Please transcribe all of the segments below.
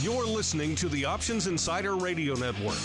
You're listening to the Options Insider Radio Network.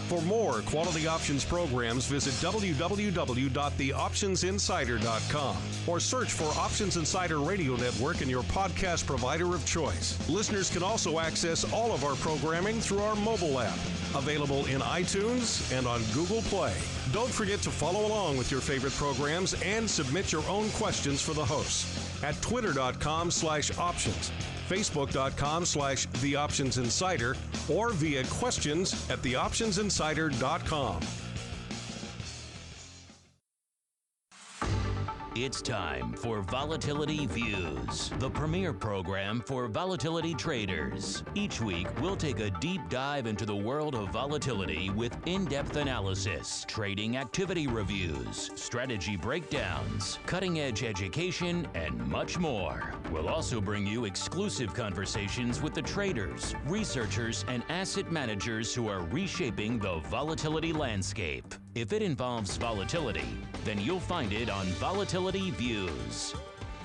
For more quality options programs, visit www.theoptionsinsider.com or search for Options Insider Radio Network in your podcast provider of choice. Listeners can also access all of our programming through our mobile app, available in iTunes and on Google Play. Don't forget to follow along with your favorite programs and submit your own questions for the hosts at twitter.com/options. Facebook.com/TheOptionsInsider or via questions at TheOptionsInsider.com. It's time for Volatility Views, the premier program for volatility traders. Each week, we'll take a deep dive into the world of volatility with in-depth analysis, trading activity reviews, strategy breakdowns, cutting-edge education, and much more. We'll also bring you exclusive conversations with the traders, researchers, and asset managers who are reshaping the volatility landscape. If it involves volatility, then you'll find it on Volatility Views.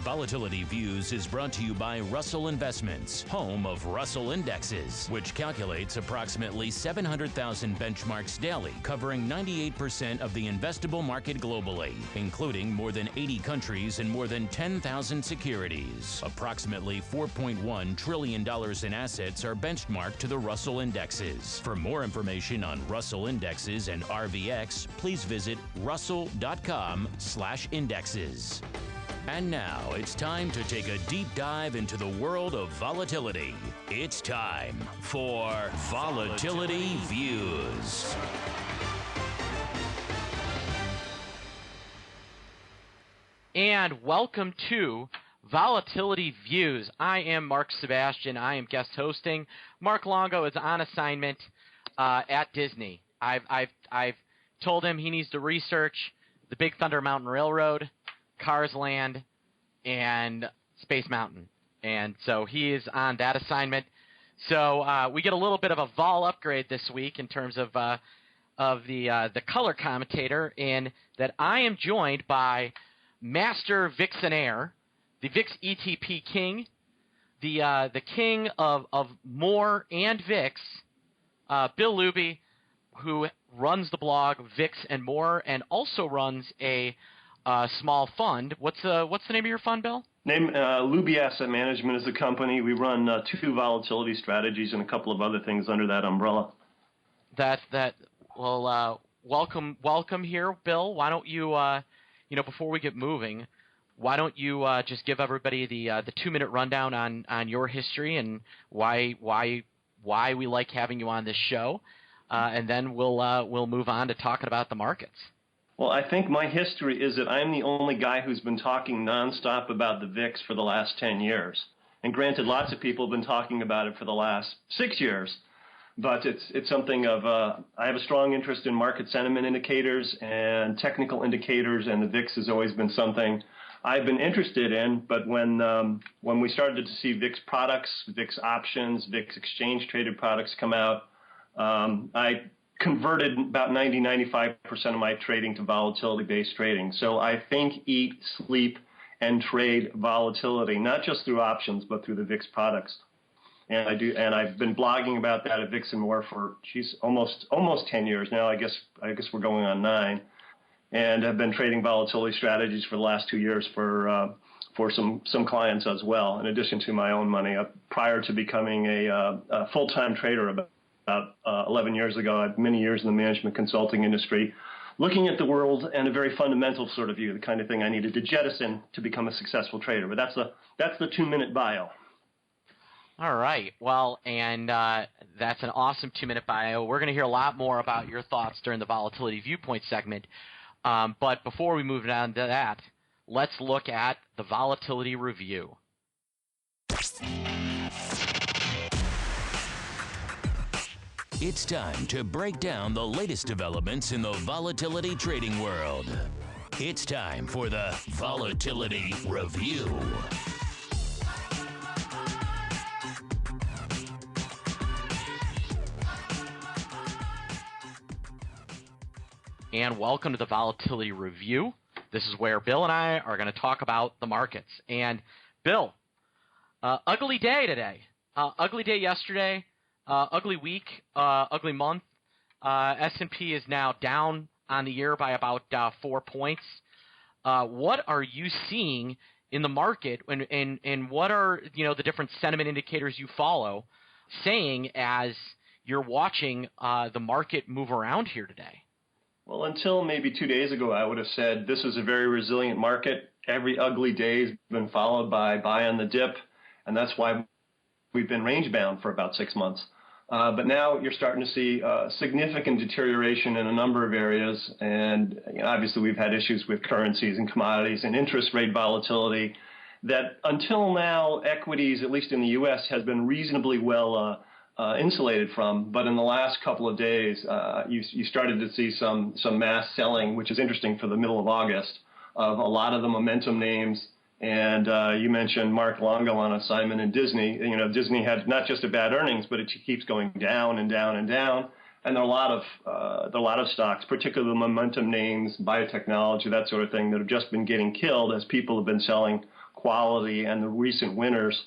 Volatility Views is brought to you by Russell Investments, home of Russell Indexes, which calculates approximately 700,000 benchmarks daily, covering 98% of the investable market globally, including more than 80 countries and more than 10,000 securities. Approximately $4.1 trillion in assets are benchmarked to the Russell Indexes. For more information on Russell Indexes and RVX, please visit russell.com/indexes. And now it's time to take a deep dive into the world of volatility. It's time for Volatility Views. And welcome to Volatility Views. I am Mark Sebastian. I am guest hosting. Mark Longo is on assignment at Disney. I've told him he needs to research the Big Thunder Mountain Railroad, Cars Land, and Space Mountain. And so he is on that assignment. So we get a little bit of a vol upgrade this week in terms of the color commentator, in that I am joined by Master Vixenaire, the VIX ETP King, the king of more and VIX, Bill Luby, who runs the blog VIX and More, and also runs a small fund. What's the name of your fund, Bill? Luby Asset Management is the company. We run 2 volatility strategies and a couple of other things under that umbrella. Well, welcome here, Bill. Why don't you, before we get moving, why don't you just give everybody the 2-minute rundown on your history and why we like having you on this show, and then we'll move on to talking about the markets. Well, I think my history is that I'm the only guy who's been talking nonstop about the VIX for the last 10 years. And granted, lots of people have been talking about it for the last 6 years. But it's something of I have a strong interest in market sentiment indicators and technical indicators, and the VIX has always been something I've been interested in. But when we started to see VIX products, VIX options, VIX exchange-traded products come out, I converted about 90-95% of my trading to volatility-based trading. So I think, eat, sleep, and trade volatility, not just through options, but through the VIX products. And I do, and I've been blogging about that at VIX and More for almost 10 years now. I guess we're going on 9, and have been trading volatility strategies for the last 2 years for some clients as well, in addition to my own money. Prior to becoming a full-time trader about 11 years ago, I had many years in the management consulting industry, looking at the world and a very fundamental sort of view, the kind of thing I needed to jettison to become a successful trader. But that's the 2-minute bio. All right. Well, and that's an awesome 2-minute bio. We're going to hear a lot more about your thoughts during the Volatility Viewpoint segment. But before we move on to that, let's look at the Volatility Review. It's time to break down the latest developments in the volatility trading world. It's time for the Volatility Review. And welcome to the Volatility Review. This is where Bill and I are going to talk about the markets. And Bill, ugly day today. Ugly day yesterday. ugly week, ugly month. S&P is now down on the year by about 4 points. What are you seeing in the market, and what are the different sentiment indicators you follow saying as you're watching the market move around here today? Well, until maybe 2 days ago, I would have said this is a very resilient market. Every ugly day has been followed by buy on the dip, and that's why we've been range bound for about 6 months. But now you're starting to see significant deterioration in a number of areas, and obviously we've had issues with currencies and commodities and interest rate volatility that until now equities, at least in the U.S., has been reasonably well insulated from. But in the last couple of days, you started to see some mass selling, which is interesting for the middle of August, of a lot of the momentum names. And you mentioned Mark Longo on assignment in Disney. Disney had not just a bad earnings, but it keeps going down and down and down. And there are a lot of stocks, particularly the momentum names, biotechnology, that sort of thing, that have just been getting killed as people have been selling quality and the recent winners,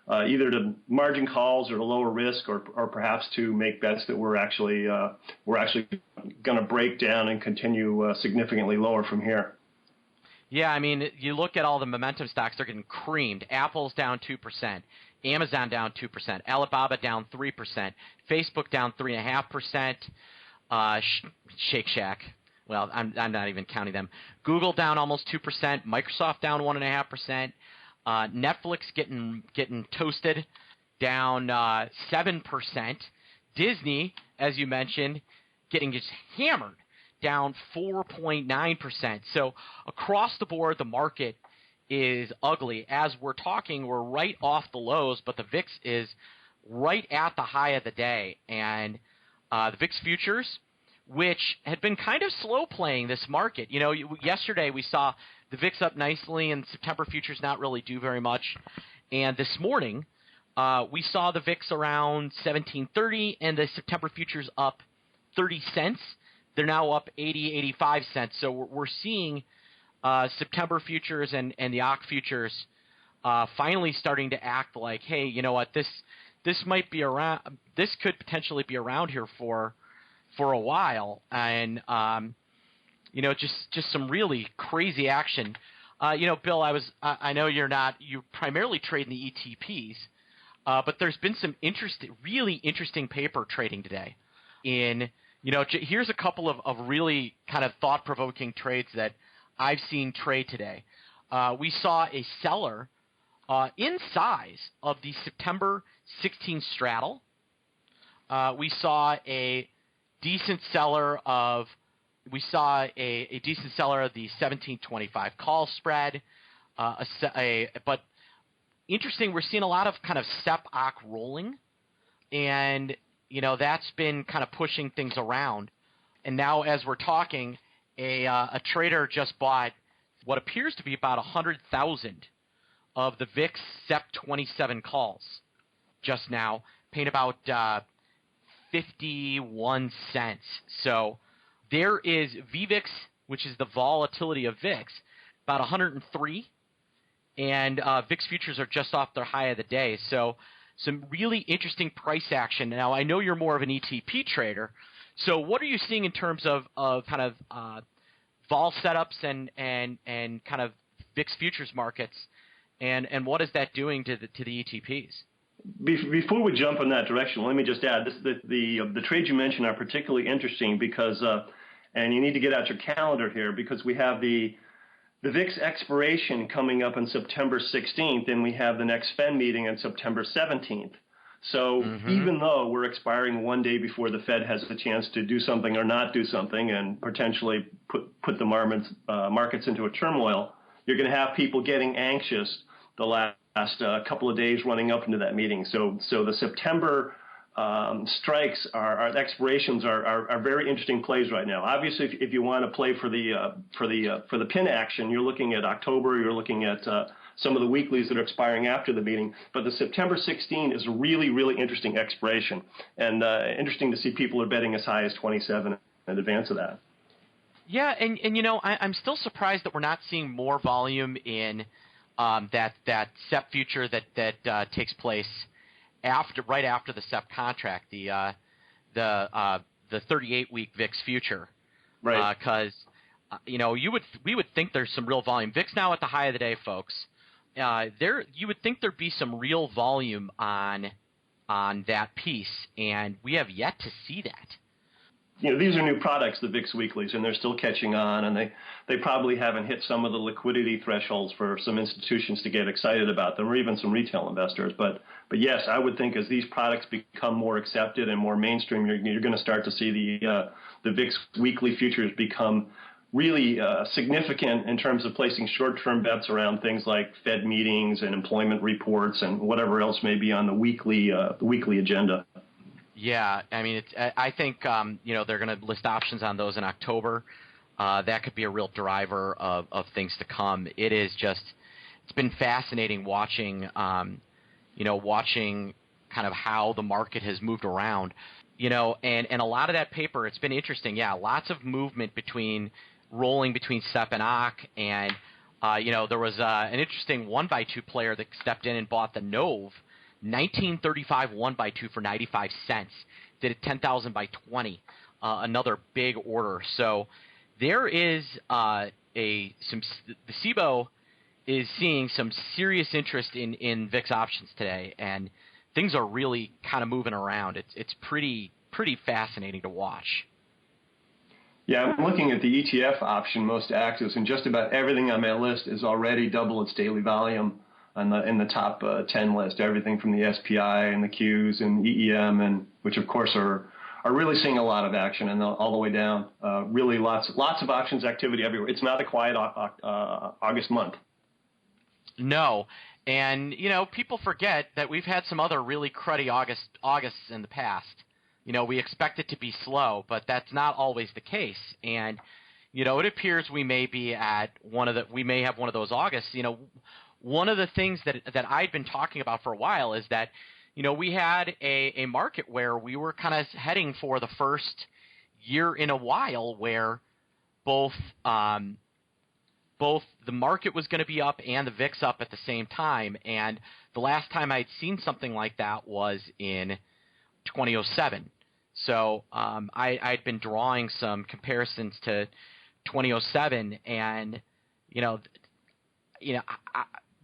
either to margin calls or to lower risk, or perhaps to make bets that we're actually going to break down and continue significantly lower from here. Yeah, I mean, you look at all the momentum stocks, they're getting creamed. Apple's down 2%, Amazon down 2%, Alibaba down 3%, Facebook down 3.5%, Shake Shack, well, I'm not even counting them. Google down almost 2%, Microsoft down 1.5%, Netflix getting toasted, down 7%. Disney, as you mentioned, getting just hammered, down 4.9%. So across the board, the market is ugly. As we're talking, we're right off the lows, but the VIX is right at the high of the day. And the VIX futures, which had been kind of slow playing this market. Yesterday we saw the VIX up nicely and September futures not really do very much. And this morning we saw the VIX around 1730 and the September futures up 30 cents. They're now up 80, 85 cents. So we're seeing September futures and the OCC futures finally starting to act like, hey, you know what, this might be around. This could potentially be around here for a while, and just some really crazy action. Bill, I know you primarily trade in the ETPs, but there's been some really interesting paper trading today. Here's a couple of really kind of thought-provoking trades that I've seen trade today. We saw a seller in size of the September 16 straddle. We saw a decent seller of the 1725 call spread. But interesting, we're seeing a lot of kind of SEP-OCC rolling, and that's been kind of pushing things around. And now as we're talking, a trader just bought what appears to be about 100,000 of the VIX SEP 27 calls just now, paying about 51 cents. So there is VVIX, which is the volatility of VIX, about 103, and VIX futures are just off their high of the day. So some really interesting price action. Now, I know you're more of an ETP trader, so what are you seeing in terms of kind of vol setups and kind of VIX futures markets, and what is that doing to the ETPs? Before we jump in that direction, let me just add the trades you mentioned are particularly interesting because, and you need to get out your calendar here, because we have the VIX expiration coming up on September 16th, and we have the next Fed meeting on September 17th. So even though we're expiring one day before the Fed has the chance to do something or not do something and potentially put the markets into a turmoil, you're going to have people getting anxious the last couple of days running up into that meeting. So the September strikes, our expirations are very interesting plays right now. Obviously, if you want to play for the pin action, you're looking at October. You're looking at some of the weeklies that are expiring after the meeting. But the September 16 is a really, really interesting expiration, and interesting to see people are betting as high as 27 in advance of that. Yeah, and I'm still surprised that we're not seeing more volume in that SEP future that takes place right after the SEP contract, the 38-week VIX future, right? Because we would think there's some real volume. VIX now at the high of the day, folks. You would think there'd be some real volume on that piece, and we have yet to see that. These are new products, the VIX weeklies, and they're still catching on, and they probably haven't hit some of the liquidity thresholds for some institutions to get excited about them, or even some retail investors. But yes, I would think as these products become more accepted and more mainstream, you're going to start to see the VIX weekly futures become really significant in terms of placing short-term bets around things like Fed meetings and employment reports and whatever else may be on the weekly agenda. Yeah, I mean, I think they're going to list options on those in October. That could be a real driver of things to come. It's been fascinating watching kind of how the market has moved around, and a lot of that paper. It's been interesting. Yeah, lots of movement rolling between SEP and OCC, and there was an interesting 1x2 player that stepped in and bought the NOVE. 1935 1x2 for 95 cents. Did it 10,000 by 20. Another big order. So there is the SIBO is seeing some serious interest in VIX options today, and things are really kind of moving around. It's pretty fascinating to watch. Yeah, I'm looking at the ETF option most active, and just about everything on my list is already double its daily volume. In the top 10 list, everything from the SPI and the Qs and EEM, and which of course are really seeing a lot of action, and all the way down, really lots of options activity everywhere. It's not a quiet August month. No, and people forget that we've had some other really cruddy Augusts in the past. We expect it to be slow, but that's not always the case, and it appears we may have one of those Augusts. One of the things that I'd been talking about for a while is that, we had a market where we were kind of heading for the first year in a while where both the market was going to be up and the VIX up at the same time. And the last time I'd seen something like that was in 2007. So I'd been drawing some comparisons to 2007, and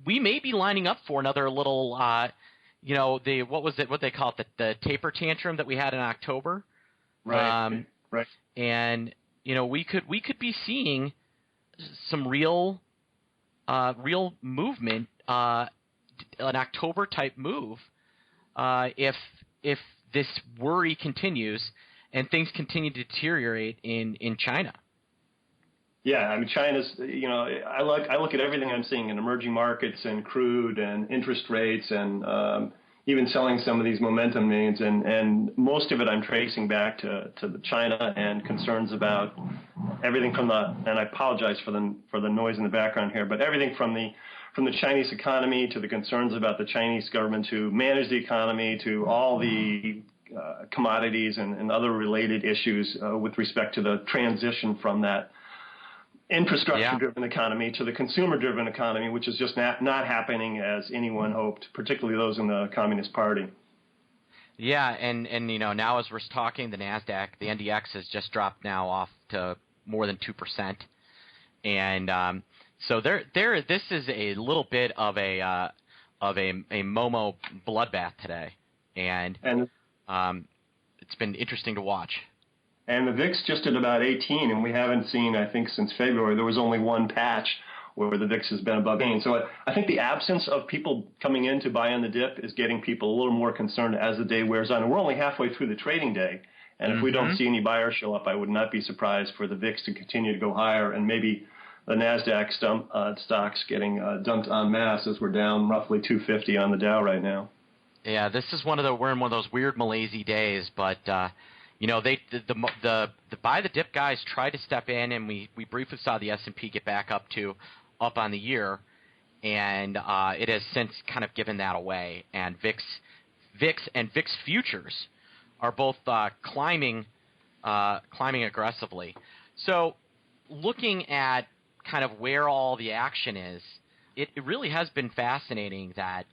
we may be lining up for another little, what they call it, the taper tantrum that we had in October, right? Right. And we could be seeing some real movement, an October type move, if this worry continues and things continue to deteriorate in China. Yeah, I mean, China's, I look at everything I'm seeing in emerging markets and crude and interest rates and even selling some of these momentum names, and most of it I'm tracing back to China and concerns about everything from and I apologize for the noise in the background here, but everything from the Chinese economy to the concerns about the Chinese government to manage the economy to all the commodities and other related issues with respect to the transition from that infrastructure-driven economy to the consumer-driven economy, which is just not happening as anyone hoped, particularly those in the Communist Party. Yeah, and now as we're talking, the NASDAQ, the NDX has just dropped now off to more than 2%, and so this is a little bit of a Momo bloodbath today, and it's been interesting to watch. And the VIX just at about 18, and we haven't seen, I think, since February, there was only one patch where the VIX has been above 18. So I think the absence of people coming in to buy on the dip is getting people a little more concerned as the day wears on. And we're only halfway through the trading day. And if we don't see any buyers show up, I would not be surprised for the VIX to continue to go higher, and maybe the NASDAQ stocks getting dumped en masse as we're down roughly 250 on the Dow right now. Yeah, we're in one of those weird malaise days, but the buy the dip guys tried to step in, and we briefly saw the S&P get back up on the year, and it has since kind of given that away. And VIX and VIX futures are both climbing aggressively. So looking at kind of where all the action is, it really has been fascinating that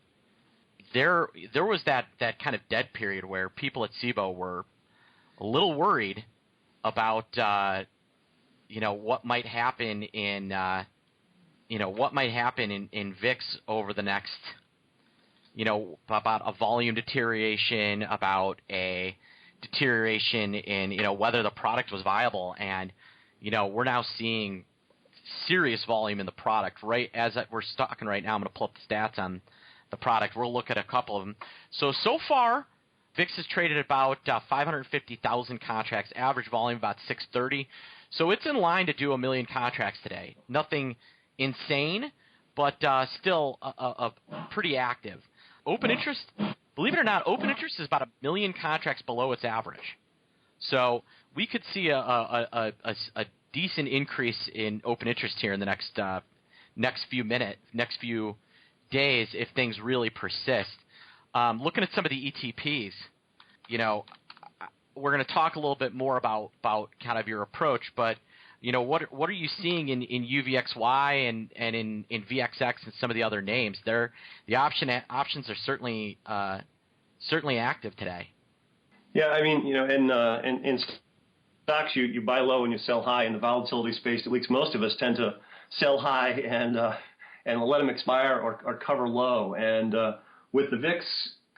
there was that kind of dead period where people at SIBO were a little worried about what might happen in VIX over the next, about a volume deterioration, about a deterioration in whether the product was viable, and we're now seeing serious volume in the product right as we're talking right now. I'm going to pull up the stats on the product. We'll look at a couple of them. So far, VIX has traded about 550,000 contracts, average volume about 630. So it's in line to do 1 million contracts today. Nothing insane, but still a pretty active. Open interest, believe it or not, open interest is about 1 million contracts below its average. So we could see a decent increase in open interest here in the next few days if things really persist. Looking at some of the ETPs, we're going to talk a little bit more about kind of your approach, but what are you seeing in UVXY and in VXX and some of the other names? The options are certainly active today. Yeah, I mean, in stocks you buy low and you sell high. In the volatility space, at least most of us tend to sell high and let them expire or cover low. And with the VIX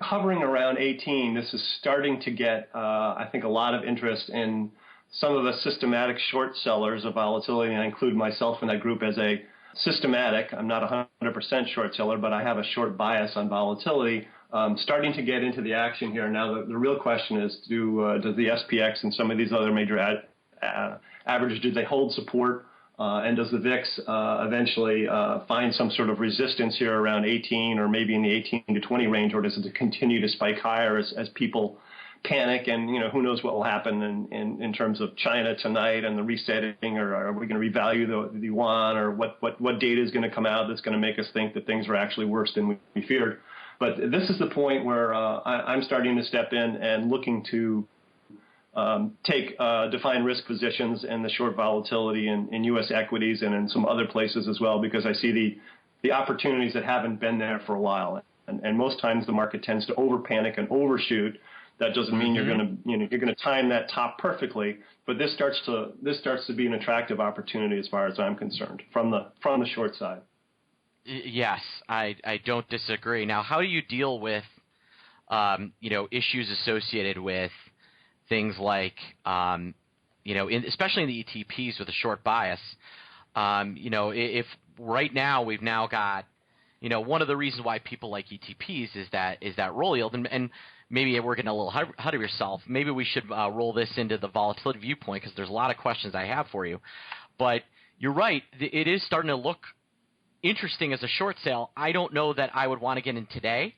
hovering around 18, this is starting to get, I think, a lot of interest in some of the systematic short sellers of volatility, and I include myself in that group as a systematic. I'm not a 100% short seller, but I have a short bias on volatility. Starting to get into the action here. Now, the real question is, does the SPX and some of these other major averages, do they hold support? And does the VIX eventually find some sort of resistance here around 18 or maybe in the 18 to 20 range, or does it continue to spike higher as people panic? And, who knows what will happen in terms of China tonight and the resetting, or are we going to revalue the yuan, or what data is going to come out that's going to make us think that things are actually worse than we feared? But this is the point where I'm starting to step in and looking to take defined risk positions in the short volatility in U.S. equities and in some other places as well, because I see the opportunities that haven't been there for a while. And most times the market tends to over panic and overshoot. That doesn't mean you're going to time that top perfectly, but this starts to be an attractive opportunity as far as I'm concerned from the short side. Yes, I don't disagree. Now, how do you deal with issues associated with things like especially in the ETPs with a short bias? If right now we've now got one of the reasons why people like ETPs is that roll yield, and maybe we're getting a little ahead of yourself. Maybe we should roll this into the volatility viewpoint, because there's a lot of questions I have for you. But you're right, it is starting to look interesting as a short sale. I don't know that I would want to get in today.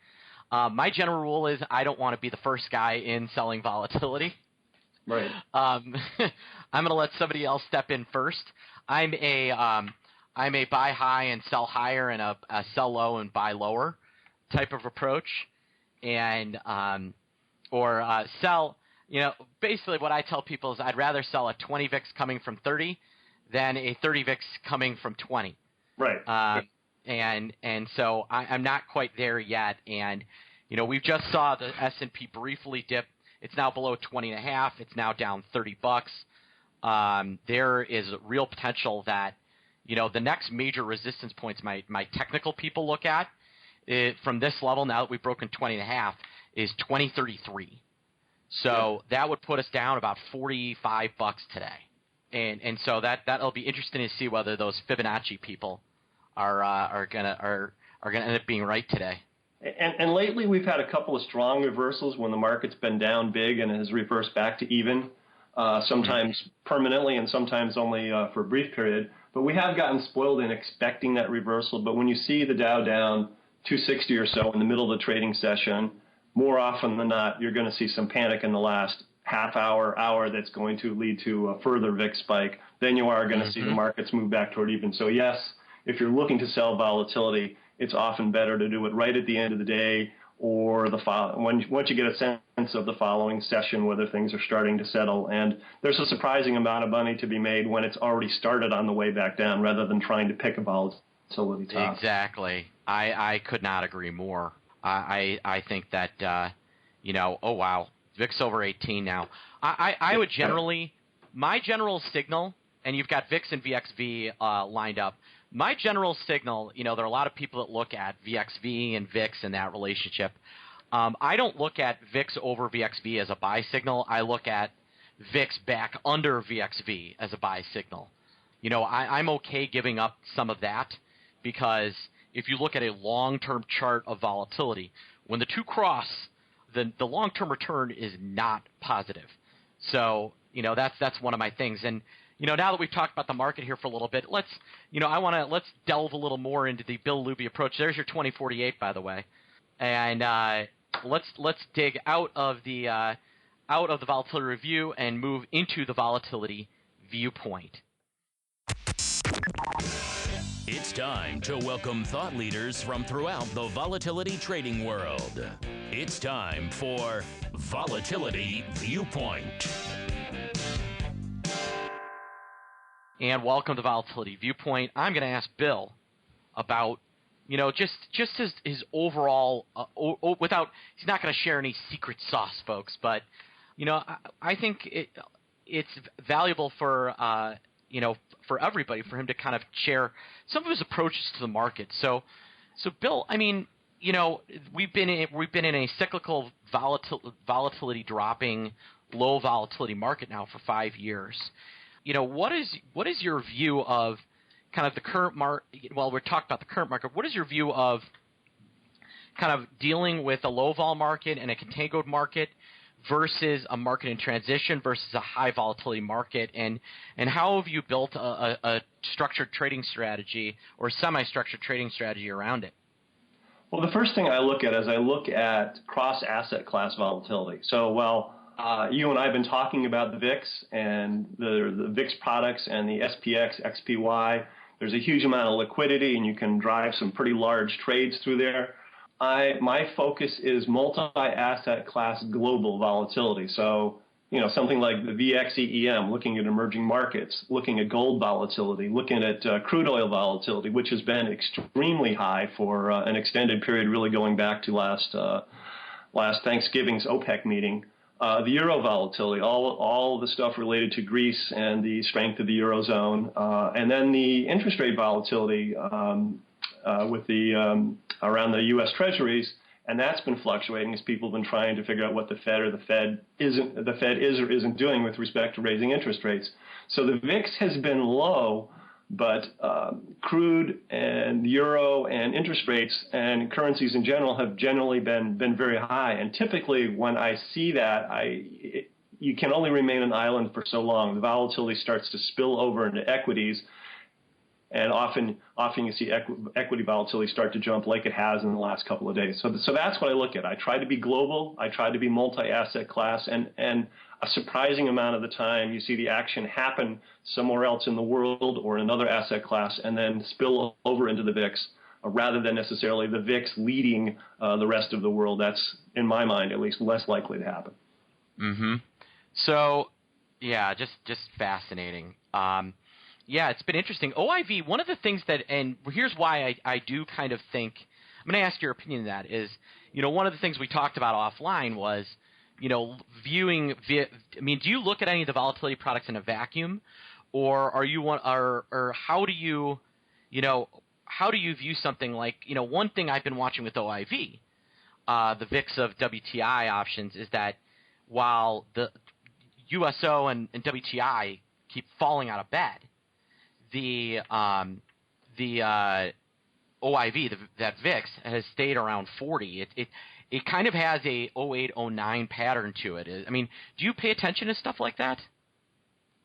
My general rule is I don't want to be the first guy in selling volatility. Right. I'm going to let somebody else step in first. I'm a buy high and sell higher, and a sell low and buy lower type of approach, and or sell. Basically what I tell people is I'd rather sell a 20 VIX coming from 30 than a 30 VIX coming from 20. Right. And so I'm not quite there yet. And we've just saw the S&P briefly dip. It's now below 20.5. It's now down $30. There is real potential that the next major resistance points my technical people look at from this level, now that we've broken 20.5, is 2033. So that would put us down about $45 today. And so that'll be interesting to see whether those Fibonacci people are gonna end up being right today. And lately we've had a couple of strong reversals when the market's been down big and has reversed back to even, sometimes permanently and sometimes only for a brief period. But we have gotten spoiled in expecting that reversal. But when you see the Dow down 260 or so in the middle of the trading session, more often than not, you're going to see some panic in the last half hour that's going to lead to a further VIX spike. Then you are going to see the markets move back toward even. So yes, if you're looking to sell volatility, it's often better to do it right at the end of the day, or once you get a sense of the following session, whether things are starting to settle. And there's a surprising amount of money to be made when it's already started on the way back down, rather than trying to pick a volatility top. Exactly. I could not agree more. I think that oh wow, VIX over 18 now. I would generally, my general signal, and you've got VIX and VXV lined up. My general signal, there are a lot of people that look at VXV and VIX and that relationship. I don't look at VIX over VXV as a buy signal. I look at VIX back under VXV as a buy signal. I'm okay giving up some of that, because if you look at a long-term chart of volatility, when the two cross, the long-term return is not positive. So, that's one of my things. And, now that we've talked about the market here for a little bit, let's delve a little more into the Bill Luby approach. There's your 2048, by the way. And let's dig out of the volatility review and move into the volatility viewpoint. It's time to welcome thought leaders from throughout the volatility trading world. It's time for Volatility Viewpoint. And welcome to Volatility Viewpoint. I'm going to ask Bill about, just his overall, he's not going to share any secret sauce, folks, but, I think it's valuable for everybody, for him to kind of share some of his approaches to the market. So Bill, we've been in a cyclical volatility dropping, low volatility market now for 5 years. What is your view of kind of the current market? Well, we're talking about the current market. What is your view of kind of dealing with a low vol market and a contangoed market versus a market in transition versus a high volatility market, and how have you built a structured trading strategy or semi-structured trading strategy around it? Well, the first thing I look at is I look at cross-asset class volatility. So you and I have been talking about the VIX and the VIX products and the SPX, XPY. There's a huge amount of liquidity, and you can drive some pretty large trades through there. My focus is multi-asset class global volatility. So, something like the VXEEM, looking at emerging markets, looking at gold volatility, looking at crude oil volatility, which has been extremely high for an extended period, really going back to last Thanksgiving's OPEC meeting. The euro volatility, all the stuff related to Greece and the strength of the eurozone, and then the interest rate volatility with the around the U.S. Treasuries, and that's been fluctuating as people have been trying to figure out what the Fed is or isn't doing with respect to raising interest rates. So the VIX has been low, but crude and euro and interest rates and currencies in general have generally been very high. And typically, when I see that, you can only remain an island for so long. The volatility starts to spill over into equities. And often you see equity volatility start to jump like it has in the last couple of days. So that's what I look at. I try to be global. I try to be multi-asset class. And a surprising amount of the time, you see the action happen somewhere else in the world or in another asset class and then spill over into the VIX, rather than necessarily the VIX leading the rest of the world. That's, in my mind, at least less likely to happen. Mm-hmm. So, yeah, just fascinating. Yeah, it's been interesting. OIV, one of the things that, and here's why I do kind of think, I'm going to ask your opinion on that, is, one of the things we talked about offline was, viewing, do you look at any of the volatility products in a vacuum, or are you one, or how do you view something like, one thing I've been watching with OIV, the VIX of WTI options, is that while the USO and WTI keep falling out of bed, the OIV, that VIX, has stayed around 40. It kind of has a 08-09 pattern to it. Do you pay attention to stuff like that?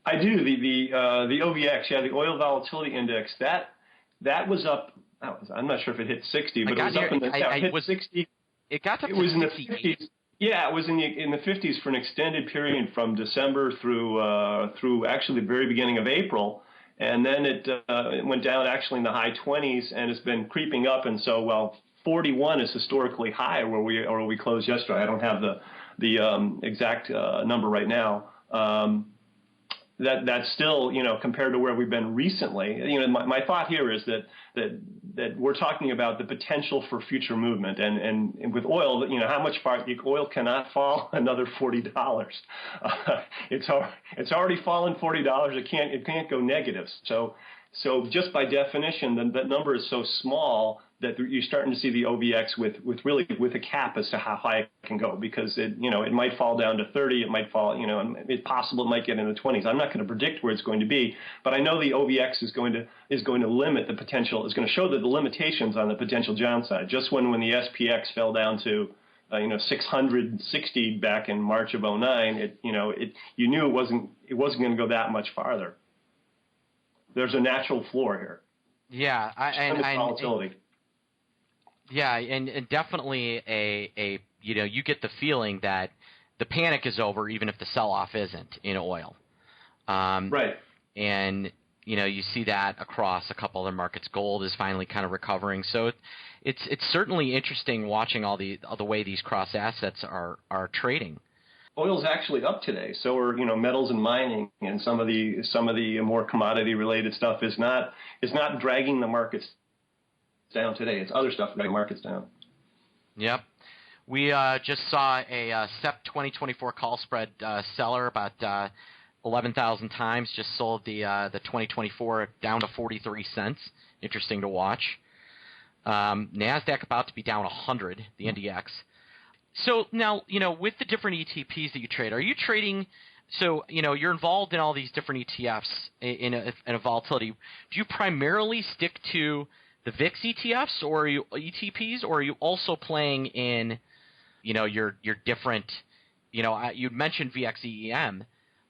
I do. The OVX, the Oil Volatility Index, that was up. I'm not sure if it hit 60, but it was up in the 60. It got up to 60. In the 50s. Yeah, it was in the 50s for an extended period from December through actually the very beginning of April. And then it went down actually in the high 20s and has been creeping up. And so, 41 is historically high where we closed yesterday. I don't have the exact number right now. That's still, compared to where we've been recently. My thought here is that that we're talking about the potential for future movement, and with oil, how much oil cannot fall another $40. It's already fallen $40. It can't go negative. So just by definition, that number is so small that you're starting to see the OVX with a cap as to how high it can go, because it might fall down to 30, it might fall, it's possible it might get in the 20s. I'm not going to predict where it's going to be, but I know the OVX is going to limit the potential, is going to show the limitations on the potential downside. Just when the SPX fell down to 660 back in March of 09, you knew it wasn't going to go that much farther. There's a natural floor here. Yeah, volatility. Yeah, and definitely you get the feeling that the panic is over, even if the sell-off isn't in oil. Right. And you see that across a couple other markets. Gold is finally kind of recovering. So it's certainly interesting watching all the way these cross assets are trading. Oil's actually up today. So are metals and mining, and some of the more commodity related stuff is not dragging the markets down today. It's other stuff dragging markets down. Yep. We just saw a SEP 2024 call spread seller about 11,000 times just sold the 2024 down to 43 cents. Interesting to watch. NASDAQ about to be down 100, the NDX. So now, with the different ETPs that you trade, are you trading – so, you're involved in all these different ETFs in a volatility. Do you primarily stick to the VIX ETFs or ETPs, or are you also playing in, your different, you mentioned VXEEM.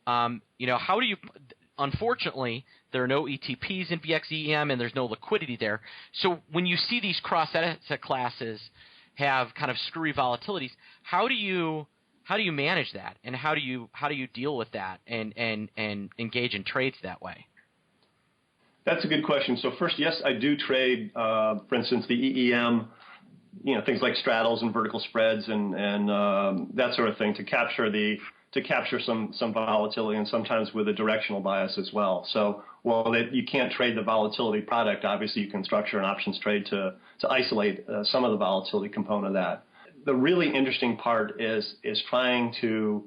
How do you – unfortunately, there are no ETPs in VXEEM and there's no liquidity there. So when you see these cross-asset classes have kind of screwy volatilities, how do you manage that, and how do you deal with that and engage in trades that way? That's a good question. So first, yes, I do trade, for instance, the EEM, things like straddles and vertical spreads and that sort of thing to capture some volatility, and sometimes with a directional bias as well. So while you can't trade the volatility product, obviously you can structure an options trade to isolate some of the volatility component of that. The really interesting part is trying to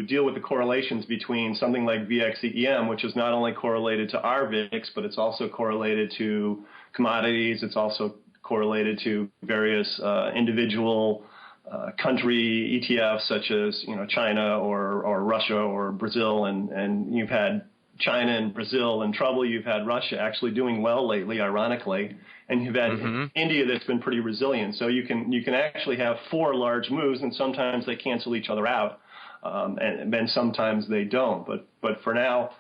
deal with the correlations between something like VXEEM, which is not only correlated to our VIX, but it's also correlated to commodities. It's also correlated to various individual country ETFs, such as China or Russia or Brazil, and you've had China and Brazil in trouble. You've had Russia actually doing well lately, ironically, and you've had India that's been pretty resilient. So you can actually have four large moves, and sometimes they cancel each other out, and then sometimes they don't. But for now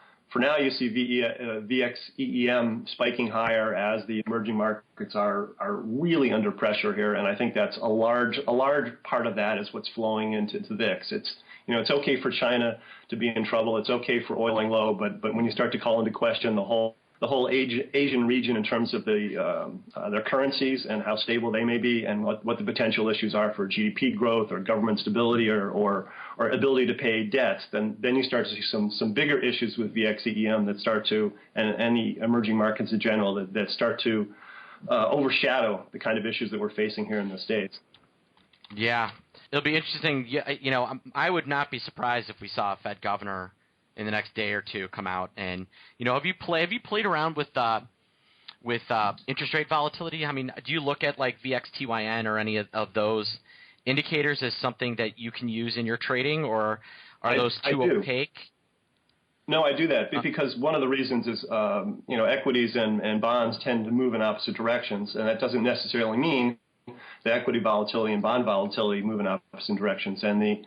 you see VXEEM spiking higher as the emerging markets are really under pressure here, and I think that's a large part of that is what's flowing into the VIX. It's okay for China to be in trouble. It's okay for oil going low, but when you start to call into question the whole Asian region in terms of their currencies and how stable they may be, and what the potential issues are for GDP growth or government stability or ability to pay debts, then you start to see some bigger issues with VXEEM that start to, and the emerging markets in general, that start to overshadow the kind of issues that we're facing here in the States. Yeah. It'll be interesting. I would not be surprised if we saw a Fed governor in the next day or two come out and, have you played around with interest rate volatility? I mean, do you look at like VXTYN or any of those indicators as something that you can use in your trading, or are those too opaque? No, I do that because one of the reasons is, equities and bonds tend to move in opposite directions, and that doesn't necessarily mean the equity volatility and bond volatility move in opposite directions. And they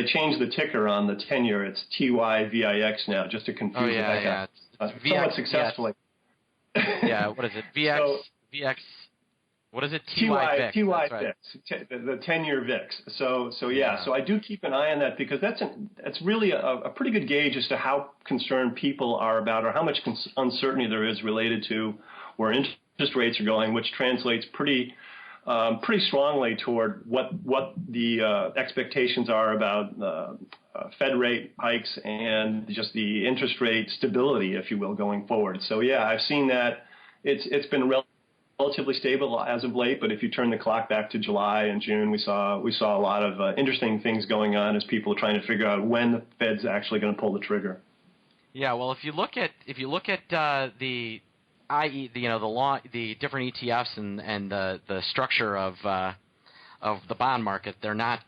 changed the ticker on the 10-year. It's TYVIX now, just to confuse the heck out. Somewhat successfully. Yeah, what is it? VX. What is it? TYVIX. TYVIX, the 10-year VIX. So I do keep an eye on that, because that's really a pretty good gauge as to how concerned people are about, or how much uncertainty there is related to where interest rates are going, which translates pretty strongly toward what the expectations are about Fed rate hikes and just the interest rate stability, if you will, going forward. So yeah, I've seen that it's been relatively stable as of late, but if you turn the clock back to July and June, we saw a lot of interesting things going on as people are trying to figure out when the Fed's actually going to pull the trigger. Yeah, well, if you look at the different ETFs and the structure of the bond market, they're not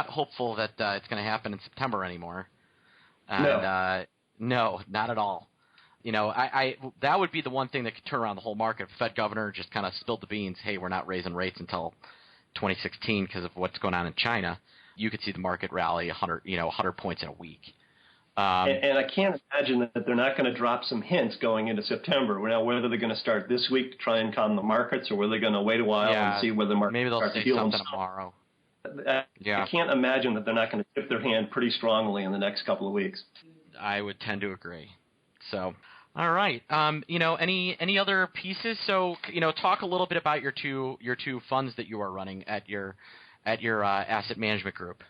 hopeful that it's going to happen in September anymore. And, no, not at all. That would be the one thing that could turn around the whole market. If the Fed governor just kind of spilled the beans, hey, we're not raising rates until 2016 because of what's going on in China. You could see the market rally 100 points in a week. And I can't imagine that they're not going to drop some hints going into September. Now, whether they're going to start this week to try and calm the markets, or whether they're going to wait a while and see whether the market maybe they'll starts say to heal something themselves. tomorrow. I can't imagine that they're not going to tip their hand pretty strongly in the next couple of weeks. I would tend to agree. So, all right. Any other pieces? So, talk a little bit about your two funds that you are running at your asset management group.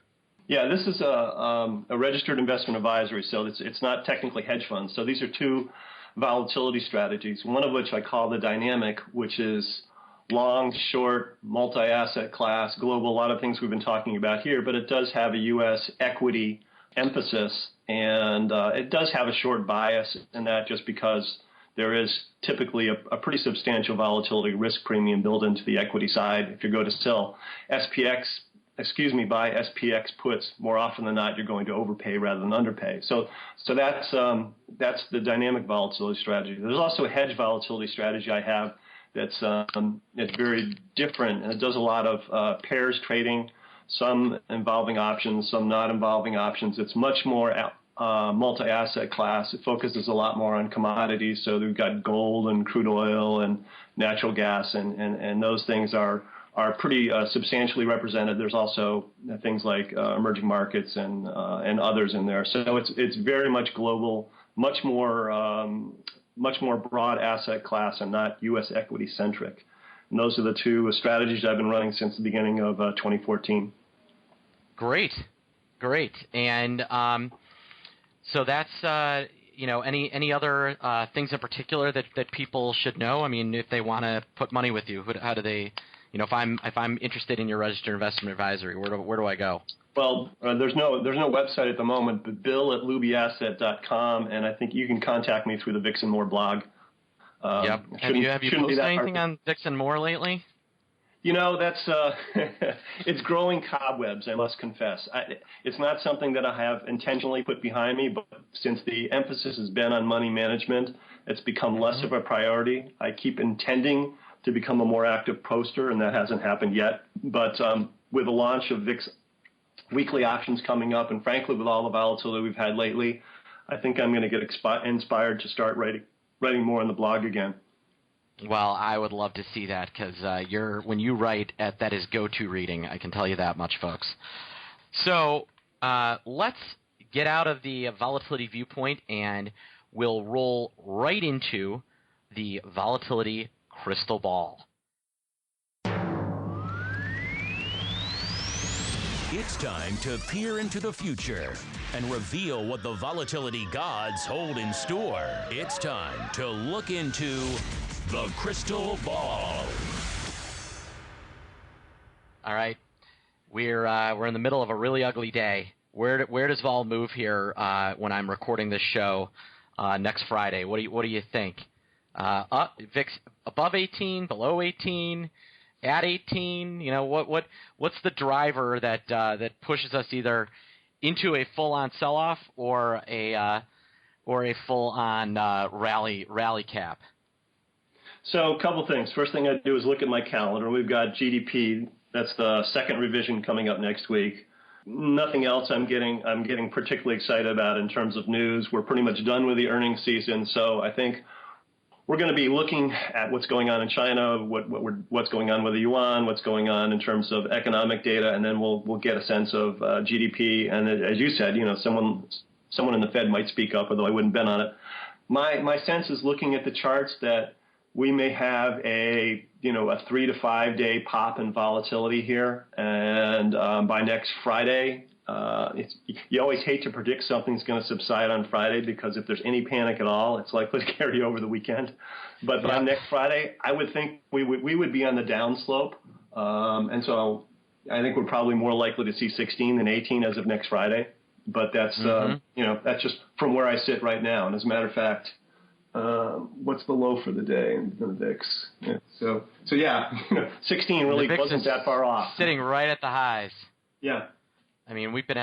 Yeah, this is a registered investment advisory, so it's not technically hedge funds. So these are two volatility strategies, one of which I call the dynamic, which is long, short, multi-asset class, global, a lot of things we've been talking about here, but it does have a U.S. equity emphasis, and it does have a short bias in that just because there is typically a pretty substantial volatility risk premium built into the equity side. If you go to sell buy SPX puts, more often than not, you're going to overpay rather than underpay. So that's the dynamic volatility strategy. There's also a hedge volatility strategy I have that's it's very different, and it does a lot of pairs trading, some involving options, some not involving options. It's much more multi-asset class. It focuses a lot more on commodities. So we've got gold and crude oil and natural gas, and those things are pretty substantially represented. There's also things like emerging markets and others in there. So it's very much global, much more broad asset class and not U.S. equity centric. And those are the two strategies I've been running since the beginning of 2014. Great. And so that's any other things in particular that people should know? I mean, if they want to put money with you, how do they? If I'm interested in your registered investment advisory, where do I go? Well, there's no website at the moment, but bill@lubyasset.com, and I think you can contact me through the Vix and More blog. Yep. Have you posted anything on Vix and More lately? That's it's growing cobwebs, I must confess. It's not something that I have intentionally put behind me, but since the emphasis has been on money management, it's become less of a priority. I keep intending to become a more active poster, and that hasn't happened yet. But with the launch of VIX weekly options coming up, and frankly, with all the volatility we've had lately, I think I'm going to get inspired to start writing more on the blog again. Well, I would love to see that, because when you write, that is go-to reading. I can tell you that much, folks. So let's get out of the volatility viewpoint, and we'll roll right into the volatility crystal ball. It's time to peer into the future and reveal what the volatility gods hold in store. It's time to look into the crystal ball. All right, we're in the middle of a really ugly day. Where does vol move here when I'm recording this show next Friday? What do you think? VIX above 18, below 18, at 18? What's the driver that pushes us either into a full-on sell-off or a full-on rally cap? So a couple things. First thing I do is look at my calendar. We've got GDP. That's the second revision coming up next week. Nothing else I'm getting particularly excited about in terms of news. We're pretty much done with the earnings season, so I think we're going to be looking at what's going on in China, what's going on with the yuan, what's going on in terms of economic data, and then we'll get a sense of GDP. And as you said, someone in the Fed might speak up, although I wouldn't bet on it. My sense is, looking at the charts, that we may have a 3 to 5 day pop in volatility here, and by next Friday, you always hate to predict something's going to subside on Friday, because if there's any panic at all, it's likely to carry over the weekend. But on next Friday, I would think we would be on the downslope. And so I think we're probably more likely to see 16 than 18 as of next Friday. But that's, that's just from where I sit right now. And as a matter of fact, what's the low for the day in the VIX? Yeah. So 16 really wasn't that far off. Sitting right at the highs. Yeah. I mean, we've been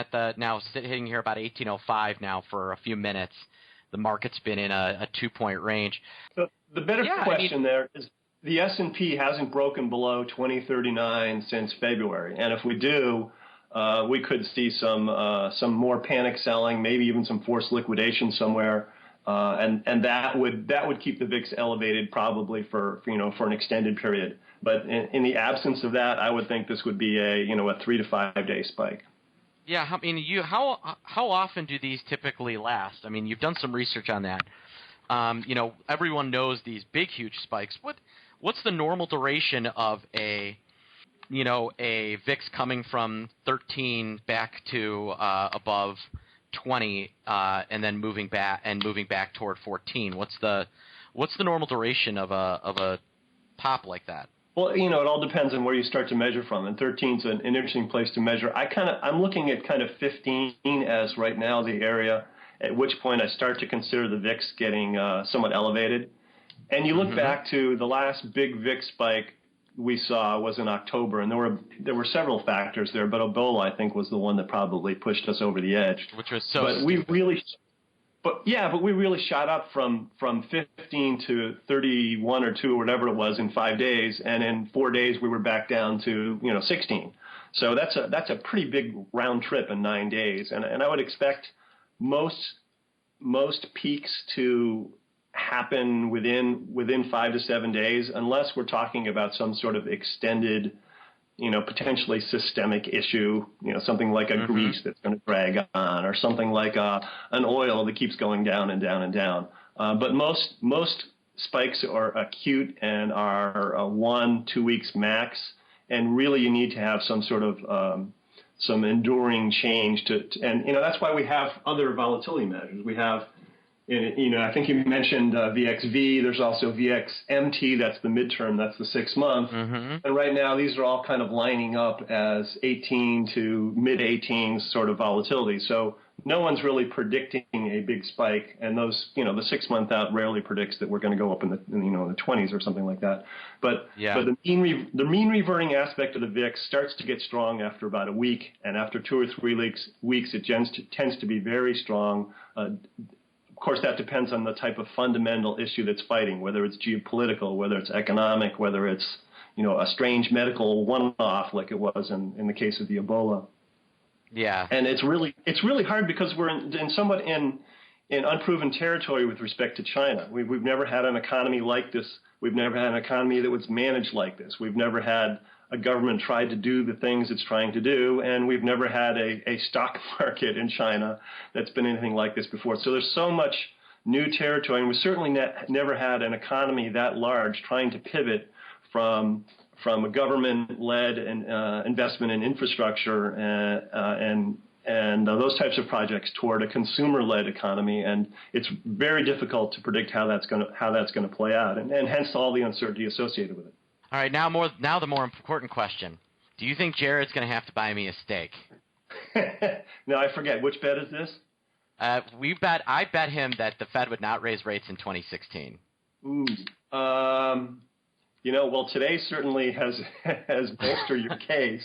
hitting here about 1805 now for a few minutes. The market's been in a 2-point range. So the better question there is the S&P hasn't broken below 2039 since February. And if we do, we could see some more panic selling, maybe even some forced liquidation somewhere. And that would keep the VIX elevated probably for an extended period. But in the absence of that, I would think this would be a 3 to 5 day spike. Yeah, I mean, how often do these typically last? I mean, you've done some research on that. Everyone knows these big, huge spikes. What's the normal duration of a VIX coming from 13 back to above 20, and then moving back toward 14? What's the normal duration of a pop like that? Well, it all depends on where you start to measure from, and 13 is an interesting place to measure. I'm looking at kind of 15 as right now the area at which point I start to consider the VIX getting somewhat elevated. And you look back to the last big VIX spike we saw was in October, and there were several factors there, but Ebola, I think, was the one that probably pushed us over the edge. Which was so. But we really shot up from 15 to 31 or 2 or whatever it was in 5 days, and in 4 days we were back down to 16. So that's a pretty big round trip in 9 days, and I would expect most peaks to happen within 5 to 7 days, unless we're talking about some sort of extended, potentially systemic issue, something like a grease that's going to drag on, or something like an oil that keeps going down and down and down. But most spikes are acute and are 1-2 weeks max, and really you need to have some sort of some enduring change and that's why we have other volatility measures. We have, I think you mentioned VXV. There's also VXMT. That's the midterm. That's the 6 month. And right now, these are all kind of lining up as 18 to mid 18s sort of volatility. So no one's really predicting a big spike. And those, the 6 month out rarely predicts that we're going to go up in the 20s or something like that. But the mean reverting aspect of the VIX starts to get strong after about a week, and after 2 or 3 weeks, it tends to be very strong. Of course, that depends on the type of fundamental issue that's fighting, whether it's geopolitical, whether it's economic, whether it's, a strange medical one-off like it was in the case of the Ebola. Yeah. And it's really hard because we're somewhat in unproven territory with respect to China. We've never had an economy like this. We've never had an economy that was managed like this. We've never had a government try to do the things it's trying to do, and we've never had a stock market in China that's been anything like this before. So there's so much new territory, and we certainly never had an economy that large trying to pivot from a government-led investment in infrastructure and those types of projects toward a consumer-led economy, and it's very difficult to predict how that's going to play out, and hence all the uncertainty associated with it. All right, now the more important question: do you think Jared's going to have to buy me a steak? No, I forget. Which bet is this? I bet him that the Fed would not raise rates in 2016. Ooh. Well, today certainly has bolstered your case,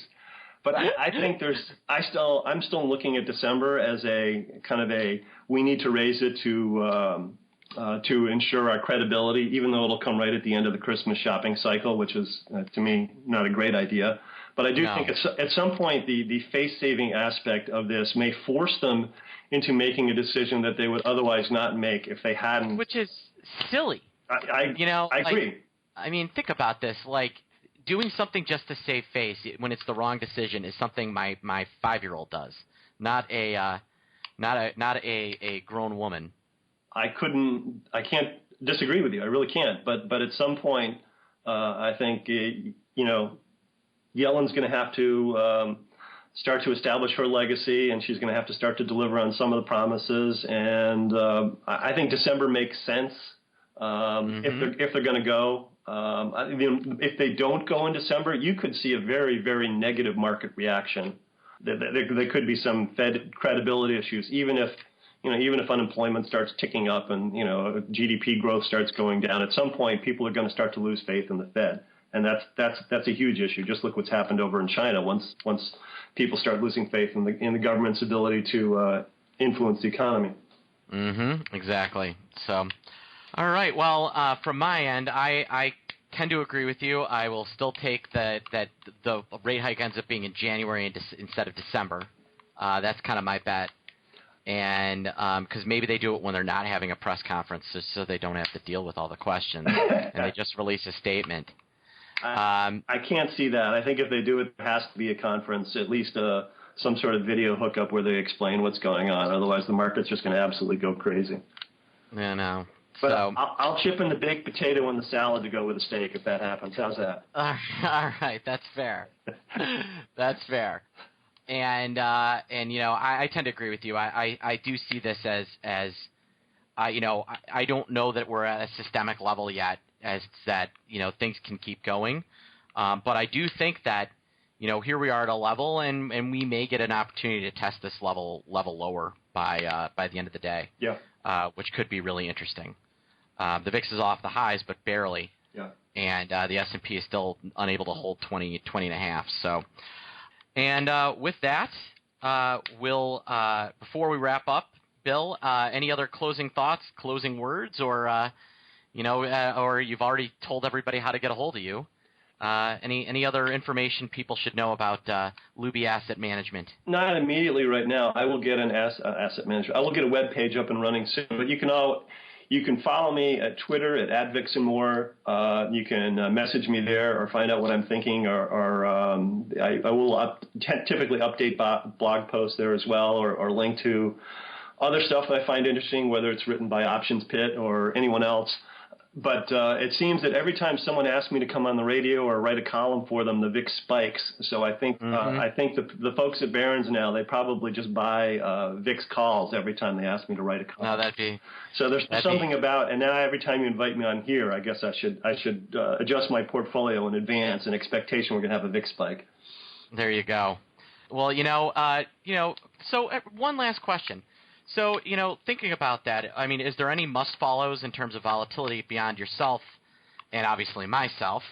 but I think I'm still looking at December as a kind of we need to raise it to ensure our credibility, even though it'll come right at the end of the Christmas shopping cycle, which is, to me, not a great idea. But I do think at some point the face-saving aspect of this may force them into making a decision that they would otherwise not make if they hadn't. Which is silly. I agree. I mean, think about this. Like, doing something just to save face when it's the wrong decision is something my 5-year-old does, not a grown woman. I can't disagree with you. I really can't. But at some point, I think, Yellen's going to have to start to establish her legacy, and she's going to have to start to deliver on some of the promises. And I think December makes sense if they're going to go. If they don't go in December, you could see a very, very negative market reaction. There could be some Fed credibility issues, even if unemployment starts ticking up and GDP growth starts going down. At some point, people are going to start to lose faith in the Fed, and that's a huge issue. Just look what's happened over in China. Once people start losing faith in the government's ability to influence the economy. Exactly. So, all right. Well, from my end, I tend to agree with you. I will still take that the rate hike ends up being in January instead of December. That's kind of my bet. And because maybe they do it when they're not having a press conference, just so they don't have to deal with all the questions, and they just release a statement. I can't see that. I think if they do it, there has to be a conference, at least some sort of video hookup where they explain what's going on. Otherwise, the market's just going to absolutely go crazy. Yeah, no. But so, I'll chip in the baked potato and the salad to go with the steak if that happens. How's that? All right, that's fair. That's fair. And I tend to agree with you. I do see this as I don't know that we're at a systemic level yet, as that things can keep going. But I do think that here we are at a level, and we may get an opportunity to test this level lower by the end of the day. Yeah. Which could be really interesting. The VIX is off the highs, but barely. Yeah. And the S&P is still unable to hold 20 and a half. So, and with that, we'll before we wrap up, Bill, any other closing thoughts, closing words, or or you've already told everybody how to get a hold of you? Any other information people should know about Luby Asset Management? Not immediately right now. I will get an asset manager. I will get a web page up and running soon. But you can follow me at Twitter at @VixandMore. You can message me there or find out what I'm thinking, or I will typically update blog posts there as well, or link to other stuff that I find interesting, whether it's written by Options Pit or anyone else. But it seems that every time someone asks me to come on the radio or write a column for them, the VIX spikes. So I think the folks at Barron's now, they probably just buy VIX calls every time they ask me to write a column. So there's something about, and now every time you invite me on here, I guess I should adjust my portfolio in advance in expectation we're going to have a VIX spike. There you go. Well, so one last question. So, thinking about that, I mean, is there any must-follows in terms of volatility beyond yourself and obviously myself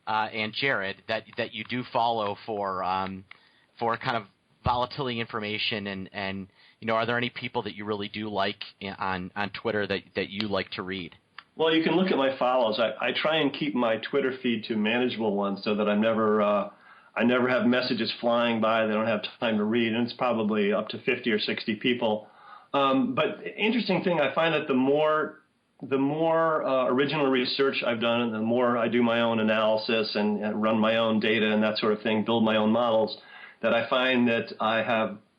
and Jared that you do follow for kind of volatility information and are there any people that you really do like on Twitter that you like to read? Well, you can look at my follows. I try and keep my Twitter feed to manageable ones so that I never have messages flying by that I don't have time to read, and it's probably up to 50 or 60 people. But interesting thing, I find that the more original research I've done, and the more I do my own analysis and run my own data and that sort of thing, build my own models, that I find that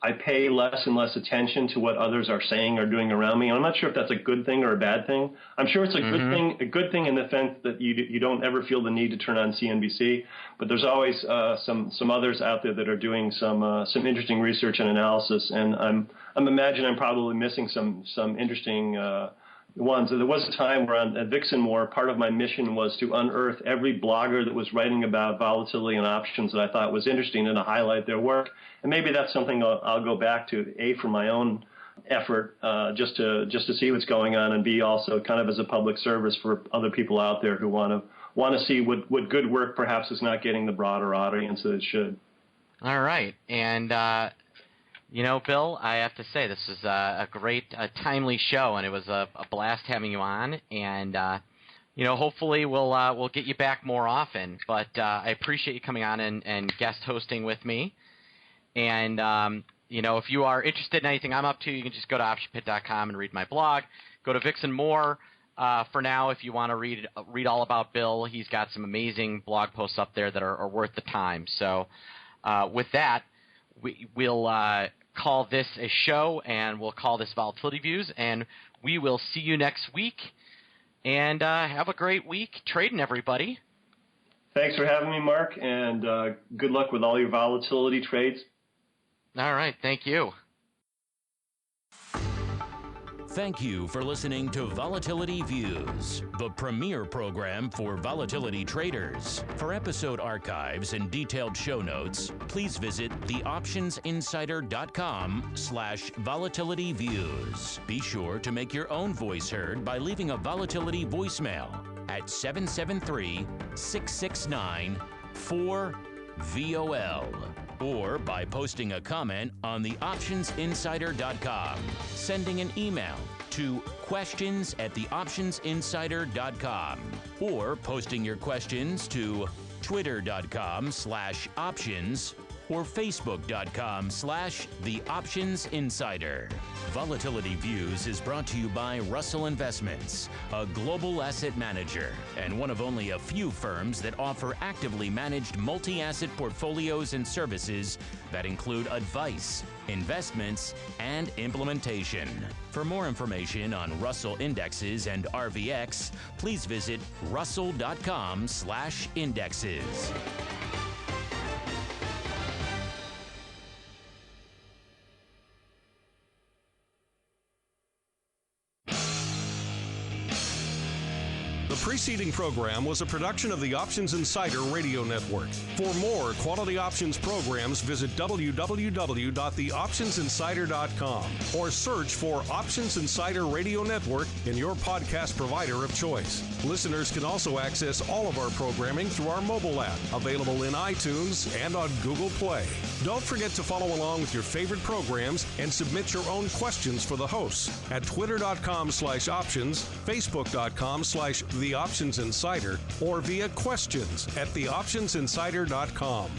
I pay less and less attention to what others are saying or doing around me. And I'm not sure if that's a good thing or a bad thing. I'm sure it's a good thing in the sense that you don't ever feel the need to turn on CNBC. But there's always some others out there that are doing some interesting research and analysis. And I'm probably missing some interesting ones. There was a time where at VIX and More, part of my mission was to unearth every blogger that was writing about volatility and options that I thought was interesting and to highlight their work. And maybe that's something I'll go back to, A, for my own effort, just to see what's going on, and B, also kind of as a public service for other people out there who want to see what good work perhaps is not getting the broader audience that it should. All right. And Bill, I have to say this is a timely show, and it was a blast having you on. And hopefully we'll get you back more often. But I appreciate you coming on and guest hosting with me. And if you are interested in anything I'm up to, you can just go to optionpit.com and read my blog. Go to VIX and More for now if you want to read all about Bill. He's got some amazing blog posts up there that are worth the time. So with that, we'll call this a show, and we'll call this Volatility Views, and we will see you next week. And have a great week trading, everybody. Thanks for having me, Mark, and good luck with all your volatility trades. All right. Thank you. Thank you for listening to Volatility Views, the premier program for volatility traders. For episode archives and detailed show notes, please visit theoptionsinsider.com/volatilityviews. Be sure to make your own voice heard by leaving a volatility voicemail at 773-669-4VOL. or by posting a comment on theoptionsinsider.com, sending an email to questions@theoptionsinsider.com, or posting your questions to twitter.com/options or facebook.com/theoptionsinsider. Volatility Views is brought to you by Russell Investments, a global asset manager and one of only a few firms that offer actively managed multi-asset portfolios and services that include advice, investments, and implementation. For more information on Russell Indexes and RVX, please visit russell.com/indexes. The preceding program was a production of the Options Insider Radio Network. For more quality options programs, visit www.theoptionsinsider.com or search for Options Insider Radio Network in your podcast provider of choice. Listeners can also access all of our programming through our mobile app, available in iTunes and on Google Play. Don't forget to follow along with your favorite programs and submit your own questions for the hosts at twitter.com/options, facebook.com/theoptionsinsider, or via questions@theoptionsinsider.com.